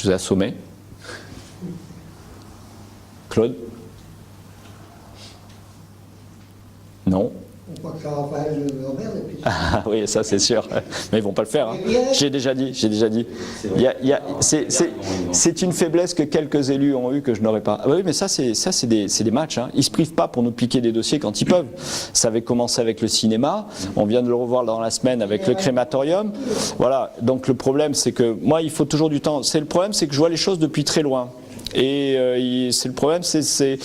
vous ai assommé. Claude? Non? On croit que ça Raphaël le emmerde et puis... Ah oui, ça c'est sûr. Mais ils vont pas le faire. Hein. J'ai déjà dit. C'est une faiblesse que quelques élus ont eu que je n'aurais pas. Ah oui, mais ça c'est des matchs. Hein. Ils se privent pas pour nous piquer des dossiers quand ils peuvent. Ça avait commencé avec le cinéma. On vient de le revoir dans la semaine avec le crématorium. Voilà. Donc le problème c'est que moi il faut toujours du temps. Le problème c'est que je vois les choses depuis très loin. Et c'est le problème, c'est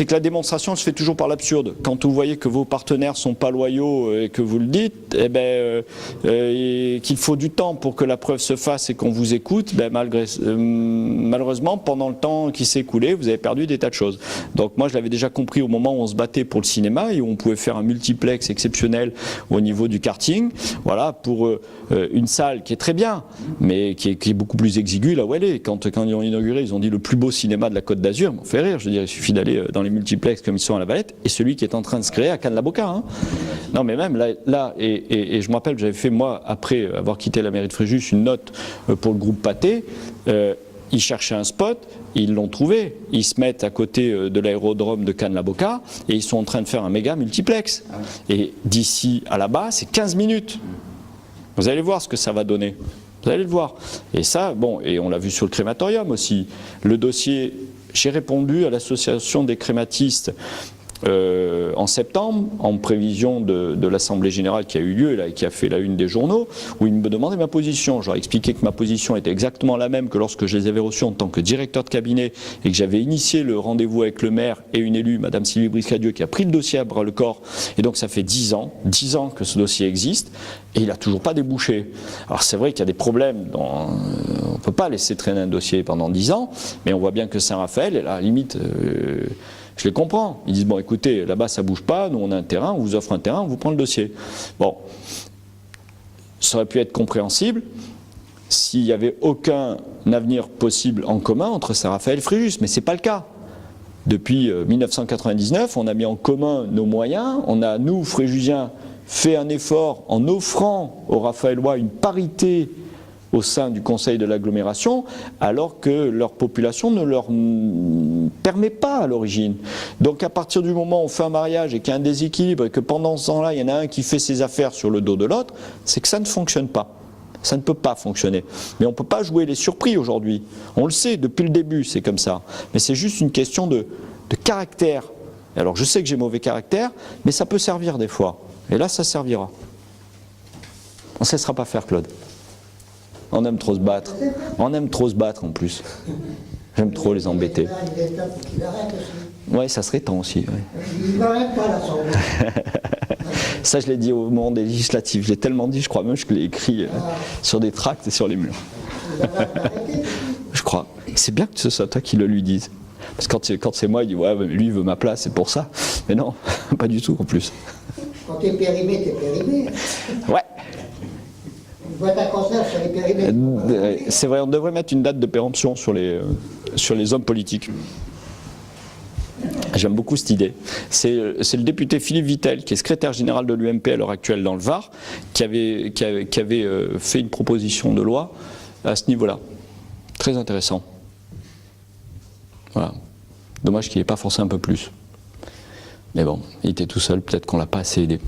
que la démonstration se fait toujours par l'absurde. Quand vous voyez que vos partenaires sont pas loyaux et que vous le dites, eh ben, qu'il faut du temps pour que la preuve se fasse et qu'on vous écoute, ben, malheureusement, pendant le temps qui s'est écoulé, vous avez perdu des tas de choses. Donc moi, je l'avais déjà compris au moment où on se battait pour le cinéma et où on pouvait faire un multiplex exceptionnel au niveau du karting. Voilà, pour une salle qui est très bien, mais qui est beaucoup plus exiguë là où elle est. Quand ils ont inauguré, ils ont dit le plus beau cinéma de la Côte d'Azur. On fait rire, je veux dire, il suffit d'aller dans les multiplex comme ils sont à la Valette, et celui qui est en train de se créer à Cannes-la-Boca. Hein. Non mais même là et je me rappelle, j'avais fait moi, après avoir quitté la mairie de Fréjus, une note pour le groupe Pathé. Ils cherchaient un spot, ils l'ont trouvé. Ils se mettent à côté de l'aérodrome de Cannes-la-Boca et ils sont en train de faire un méga multiplex. Et d'ici à là-bas, c'est 15 minutes. Vous allez voir ce que ça va donner. Vous allez le voir. Et ça, bon, et on l'a vu sur le crématorium aussi. Le dossier, j'ai répondu à l'association des crématistes en septembre, en prévision de l'Assemblée Générale qui a eu lieu là, et qui a fait la une des journaux, où ils me demandaient ma position. Je leur ai expliqué que ma position était exactement la même que lorsque je les avais reçus en tant que directeur de cabinet et que j'avais initié le rendez-vous avec le maire et une élue, Madame Sylvie Briscadieu, qui a pris le dossier à bras-le-corps. Et donc ça fait 10 ans que ce dossier existe et il n'a toujours pas débouché. Alors c'est vrai qu'il y a des problèmes, on ne peut pas laisser traîner un dossier pendant 10 ans, mais on voit bien que Saint-Raphaël, à la limite... je les comprends. Ils disent, bon écoutez, là-bas ça bouge pas, nous on a un terrain, on vous offre un terrain, on vous prend le dossier. Bon, ça aurait pu être compréhensible s'il n'y avait aucun avenir possible en commun entre Saint-Raphaël et Fréjus, mais ce n'est pas le cas. Depuis 1999, on a mis en commun nos moyens, on a, nous, Fréjusiens, fait un effort en offrant aux Raphaëlois une parité au sein du conseil de l'agglomération, alors que leur population ne leur permet pas à l'origine. Donc à partir du moment où on fait un mariage et qu'il y a un déséquilibre et que pendant ce temps-là, il y en a un qui fait ses affaires sur le dos de l'autre, c'est que ça ne fonctionne pas. Ça ne peut pas fonctionner. Mais on ne peut pas jouer les surpris aujourd'hui. On le sait, depuis le début, c'est comme ça. Mais c'est juste une question de caractère. Alors je sais que j'ai mauvais caractère, mais ça peut servir des fois. Et là, ça servira. On ne cessera pas faire, Claude. On aime trop se battre. On aime trop se battre en plus. J'aime trop les embêter. Ouais, ça serait temps aussi. Ouais. Il ne m'arrête pas là, Ça, je l'ai dit au moment des législatives. Je l'ai tellement dit, je crois même que je l'ai écrit sur des tracts et sur les murs. Je crois. C'est bien que ce soit toi qui le lui dise. Parce que quand c'est moi, il dit ouais, lui il veut ma place, c'est pour ça. Mais non, pas du tout en plus. Quand t'es périmé, t'es périmé. Ouais. Une boîte à conserve sur les périmés. C'est vrai, on devrait mettre une date de péremption sur les hommes politiques. J'aime beaucoup cette idée. C'est le député Philippe Vittel, qui est secrétaire général de l'UMP à l'heure actuelle dans le Var, qui avait fait une proposition de loi à ce niveau-là. Très intéressant. Voilà. Dommage qu'il n'ait pas forcé un peu plus. Mais bon, il était tout seul, peut-être qu'on ne l'a pas assez aidé.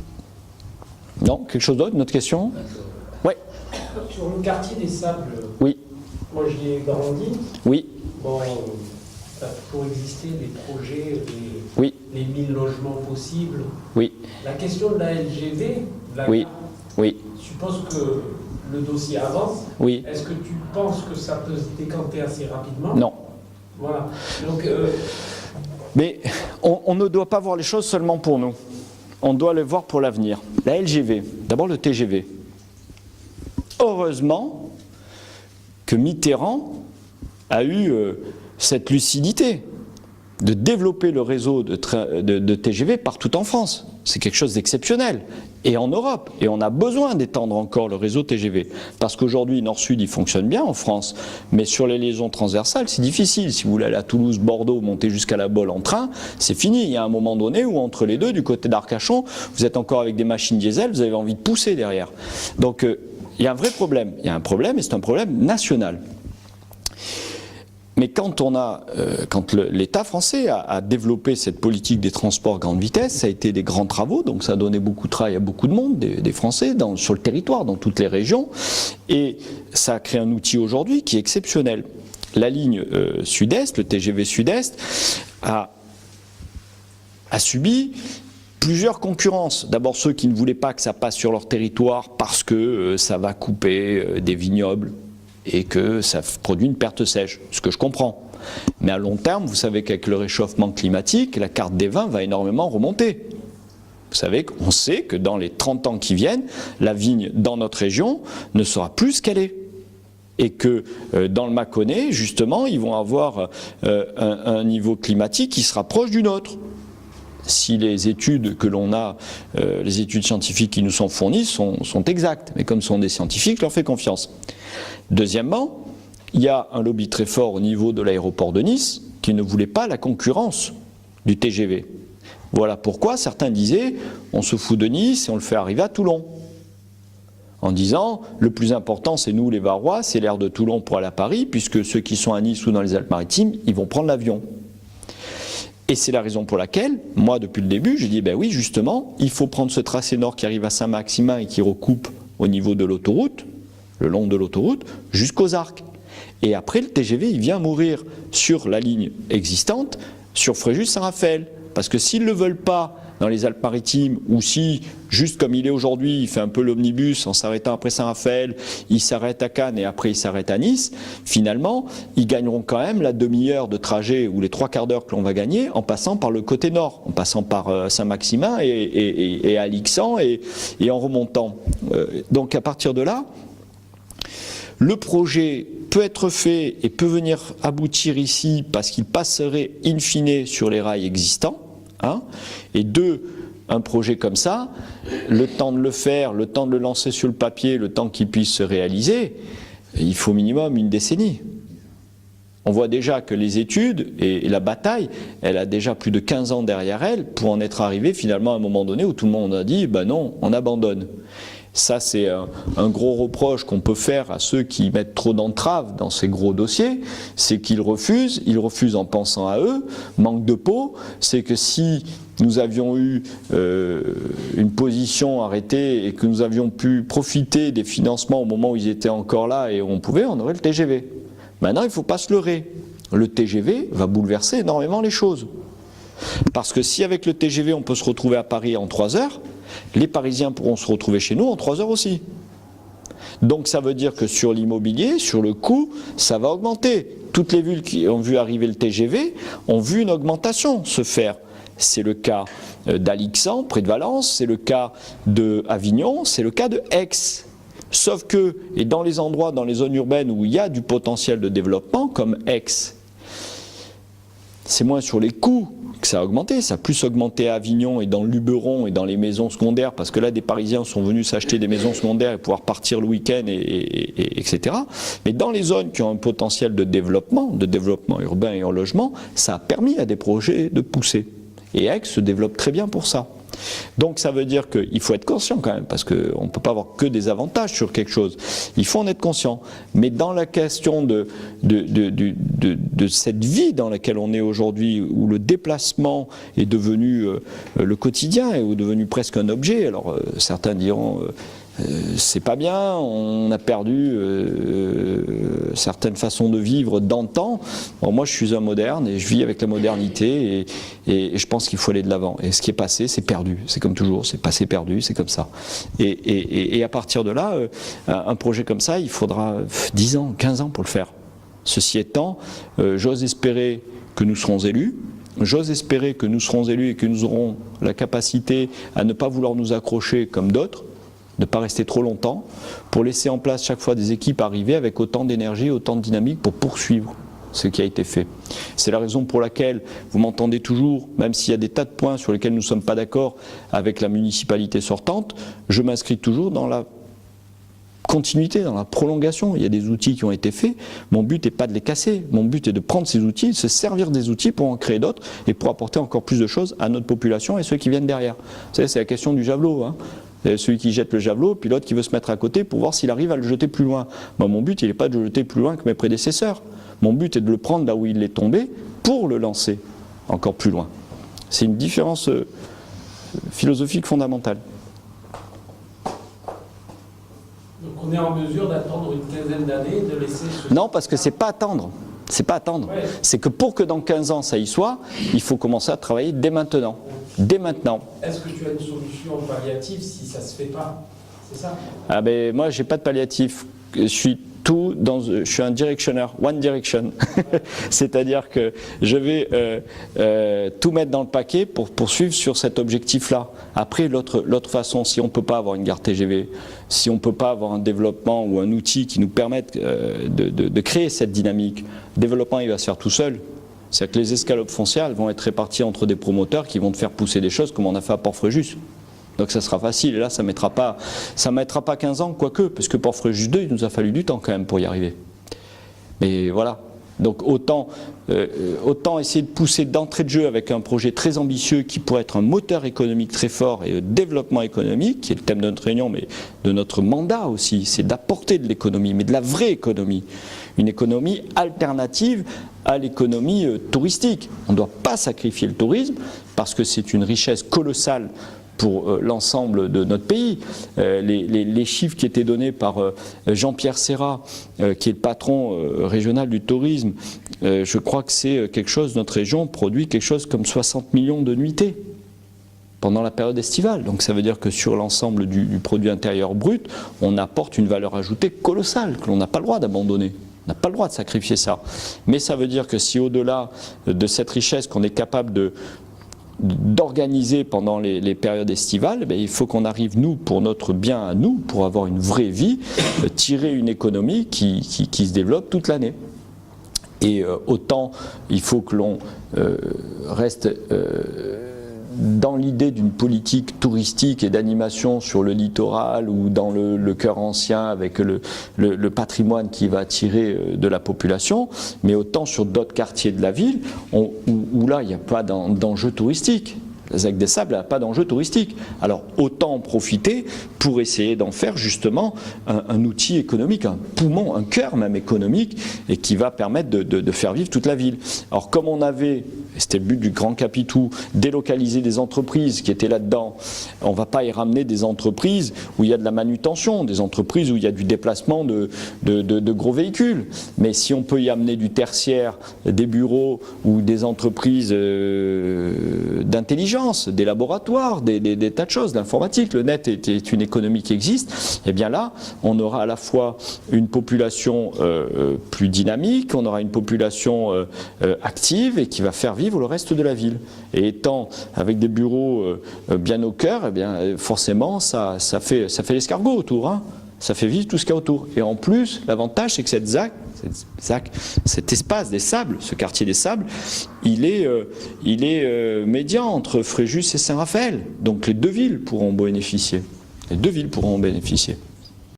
Non, quelque chose d'autre, une autre question? Oui. Sur le quartier des Sables, oui. Moi j'y ai grandi. Oui. Bon, il a toujours existé des projets, oui. les 1000 logements possibles. Oui. La question de la LGV, oui. Oui. Tu penses que le dossier avance? Oui. Est-ce que tu penses que ça peut se décanter assez rapidement? Non. Voilà. Donc, mais on ne doit pas voir les choses seulement pour nous. On doit les voir pour l'avenir. La LGV, d'abord le TGV. Heureusement que Mitterrand a eu cette lucidité de développer le réseau de TGV partout en France. C'est quelque chose d'exceptionnel. Et en Europe. Et on a besoin d'étendre encore le réseau TGV. Parce qu'aujourd'hui, Nord-Sud, il fonctionne bien en France. Mais sur les liaisons transversales, c'est difficile. Si vous voulez aller à Toulouse, Bordeaux, monter jusqu'à La Baule en train, c'est fini. Il y a un moment donné où entre les deux, du côté d'Arcachon, vous êtes encore avec des machines diesel, vous avez envie de pousser derrière. Donc, il y a un vrai problème. Il y a un problème et c'est un problème national. Mais quand l'État français a développé cette politique des transports grande vitesse, ça a été des grands travaux, donc ça a donné beaucoup de travail à beaucoup de monde, des Français, sur le territoire, dans toutes les régions, et ça a créé un outil aujourd'hui qui est exceptionnel. La ligne Sud-Est, le TGV Sud-Est, a subi plusieurs concurrences. D'abord ceux qui ne voulaient pas que ça passe sur leur territoire parce que ça va couper des vignobles, et que ça produit une perte sèche, ce que je comprends. Mais à long terme, vous savez qu'avec le réchauffement climatique, la carte des vins va énormément remonter. Vous savez qu'on sait que dans les 30 ans qui viennent, la vigne dans notre région ne sera plus ce qu'elle est. Et que dans le Mâconnais, justement, ils vont avoir un niveau climatique qui sera proche du nôtre. Si les études que l'on a, les études scientifiques qui nous sont fournies sont exactes. Mais comme ce sont des scientifiques, je leur fais confiance. Deuxièmement, il y a un lobby très fort au niveau de l'aéroport de Nice qui ne voulait pas la concurrence du TGV. Voilà pourquoi certains disaient on se fout de Nice et on le fait arriver à Toulon. En disant le plus important c'est nous les Varois, c'est l'aire de Toulon pour aller à Paris, puisque ceux qui sont à Nice ou dans les Alpes-Maritimes, ils vont prendre l'avion. Et c'est la raison pour laquelle, moi depuis le début, j'ai dit ben oui justement, il faut prendre ce tracé nord qui arrive à Saint-Maximin et qui recoupe au niveau de l'autoroute, le long de l'autoroute, jusqu'aux Arcs. Et après, le TGV, il vient mourir sur la ligne existante, sur Fréjus-Saint-Raphaël. Parce que s'ils ne le veulent pas dans les Alpes-Maritimes, ou si, juste comme il est aujourd'hui, il fait un peu l'omnibus en s'arrêtant après Saint-Raphaël, il s'arrête à Cannes et après il s'arrête à Nice, finalement, ils gagneront quand même la demi-heure de trajet ou les 3 quarts d'heure que l'on va gagner en passant par le côté nord, en passant par Saint-Maximin et Alixan et en remontant. Donc à partir de là, le projet peut être fait et peut venir aboutir ici parce qu'il passerait in fine sur les rails existants. Et deux, un projet comme ça, le temps de le faire, le temps de le lancer sur le papier, le temps qu'il puisse se réaliser, il faut minimum une décennie. On voit déjà que les études et la bataille, elle a déjà plus de 15 ans derrière elle pour en être arrivé finalement à un moment donné où tout le monde a dit ben non, on abandonne. Ça, c'est un gros reproche qu'on peut faire à ceux qui mettent trop d'entraves dans ces gros dossiers, c'est qu'ils refusent en pensant à eux, manque de peau, c'est que si nous avions eu une position arrêtée et que nous avions pu profiter des financements au moment où ils étaient encore là et où on pouvait, on aurait le TGV. Maintenant, il ne faut pas se leurrer. Le TGV va bouleverser énormément les choses. Parce que si avec le TGV on peut se retrouver à Paris en 3 heures, les Parisiens pourront se retrouver chez nous en 3 heures aussi. Donc ça veut dire que sur l'immobilier, sur le coût, ça va augmenter. Toutes les villes qui ont vu arriver le TGV ont vu une augmentation se faire. C'est le cas d'Alixan, près de Valence, c'est le cas d'Avignon, c'est le cas de Aix. Sauf que, et dans les endroits, dans les zones urbaines où il y a du potentiel de développement, comme Aix, c'est moins sur les coûts que ça a augmenté, ça a plus augmenté à Avignon et dans le Luberon et dans les maisons secondaires, parce que là des Parisiens sont venus s'acheter des maisons secondaires et pouvoir partir le week-end, etc. Mais dans les zones qui ont un potentiel de développement urbain et en logement, ça a permis à des projets de pousser. Et Aix se développe très bien pour ça. Donc ça veut dire qu'il faut être conscient quand même, parce qu'on ne peut pas avoir que des avantages sur quelque chose. Il faut en être conscient. Mais dans la question de cette vie dans laquelle on est aujourd'hui, où le déplacement est devenu le quotidien et est devenu presque un objet, alors certains diront c'est pas bien, on a perdu certaines façons de vivre d'antan. Bon, moi je suis un moderne et je vis avec la modernité et je pense qu'il faut aller de l'avant. Et ce qui est passé, c'est perdu, c'est comme toujours, c'est passé perdu, c'est comme ça. Et à partir de là, un projet comme ça, il faudra 10 ans, 15 ans pour le faire. Ceci étant, j'ose espérer que nous serons élus. J'ose espérer que nous serons élus et que nous aurons la capacité à ne pas vouloir nous accrocher comme d'autres, de ne pas rester trop longtemps, pour laisser en place chaque fois des équipes arriver avec autant d'énergie, autant de dynamique pour poursuivre ce qui a été fait. C'est la raison pour laquelle vous m'entendez toujours, même s'il y a des tas de points sur lesquels nous ne sommes pas d'accord avec la municipalité sortante, je m'inscris toujours dans la continuité, dans la prolongation. Il y a des outils qui ont été faits, mon but n'est pas de les casser, mon but est de prendre ces outils, de se servir des outils pour en créer d'autres et pour apporter encore plus de choses à notre population et ceux qui viennent derrière. Vous savez, c'est la question du javelot, hein. Celui qui jette le javelot, puis l'autre qui veut se mettre à côté pour voir s'il arrive à le jeter plus loin. Moi, mon but, il n'est pas de le jeter plus loin que mes prédécesseurs. Mon but est de le prendre là où il est tombé pour le lancer encore plus loin. C'est une différence philosophique fondamentale. Donc on est en mesure d'attendre une quinzaine d'années, de laisser... Non, parce que c'est pas attendre. C'est pas attendre. Ouais. C'est que pour que dans 15 ans ça y soit, il faut commencer à travailler dès maintenant. Dès maintenant. Est-ce que tu as une solution palliative si ça ne se fait pas? C'est ça? Ah ben moi j'ai pas de palliatif. Je suis un directionneur, one direction. C'est-à-dire que je vais tout mettre dans le paquet pour poursuivre sur cet objectif-là. Après, l'autre façon, si on ne peut pas avoir une gare TGV, si on ne peut pas avoir un développement ou un outil qui nous permette de créer cette dynamique, le développement il va se faire tout seul. C'est-à-dire que les escalopes foncières vont être réparties entre des promoteurs qui vont te faire pousser des choses comme on a fait à Port-Fréjus. Donc ça sera facile, et là ça ne mettra pas 15 ans, quoique, parce que pour Fréjus 2, il nous a fallu du temps quand même pour y arriver. Mais voilà, donc autant essayer de pousser d'entrée de jeu avec un projet très ambitieux qui pourrait être un moteur économique très fort et développement économique, qui est le thème de notre réunion, mais de notre mandat aussi, c'est d'apporter de l'économie, mais de la vraie économie. Une économie alternative à l'économie touristique. On ne doit pas sacrifier le tourisme, parce que c'est une richesse colossale pour l'ensemble de notre pays. Les chiffres qui étaient donnés par Jean-Pierre Serrat, qui est le patron régional du tourisme, je crois que c'est quelque chose, notre région produit quelque chose comme 60 millions de nuitées pendant la période estivale. Donc ça veut dire que sur l'ensemble du produit intérieur brut, on apporte une valeur ajoutée colossale, que l'on n'a pas le droit d'abandonner. On n'a pas le droit de sacrifier ça. Mais ça veut dire que si au-delà de cette richesse qu'on est capable d'organiser pendant les périodes estivales, ben, il faut qu'on arrive, nous, pour notre bien à nous, pour avoir une vraie vie, tirer une économie qui se développe toute l'année. Et autant il faut que l'on reste dans l'idée d'une politique touristique et d'animation sur le littoral ou dans le cœur ancien avec le patrimoine qui va attirer de la population, mais autant sur d'autres quartiers de la ville où là il n'y a pas d'enjeu touristique. La ZAC des Sables n'a pas d'enjeu touristique. Alors autant en profiter pour essayer d'en faire justement un outil économique, un poumon, un cœur même économique, et qui va permettre de faire vivre toute la ville. Alors comme on avait, et c'était le but du Grand Capitou, délocaliser des entreprises qui étaient là-dedans, on ne va pas y ramener des entreprises où il y a de la manutention, des entreprises où il y a du déplacement de gros véhicules. Mais si on peut y amener du tertiaire, des bureaux ou des entreprises d'intelligence, des laboratoires, des tas de choses, l'informatique, le net est une économie qui existe, et bien là, on aura à la fois une population plus dynamique, on aura une population active et qui va faire vivre le reste de la ville. Et étant avec des bureaux bien au cœur, et bien forcément, ça fait l'escargot autour, hein. Ça fait vivre tout ce qu'il y a autour. Et en plus, l'avantage, c'est que cette ZAC, cet espace des Sables, ce quartier des Sables, il est médian entre Fréjus et Saint-Raphaël. Donc les deux villes pourront bénéficier. Les deux villes pourront en bénéficier.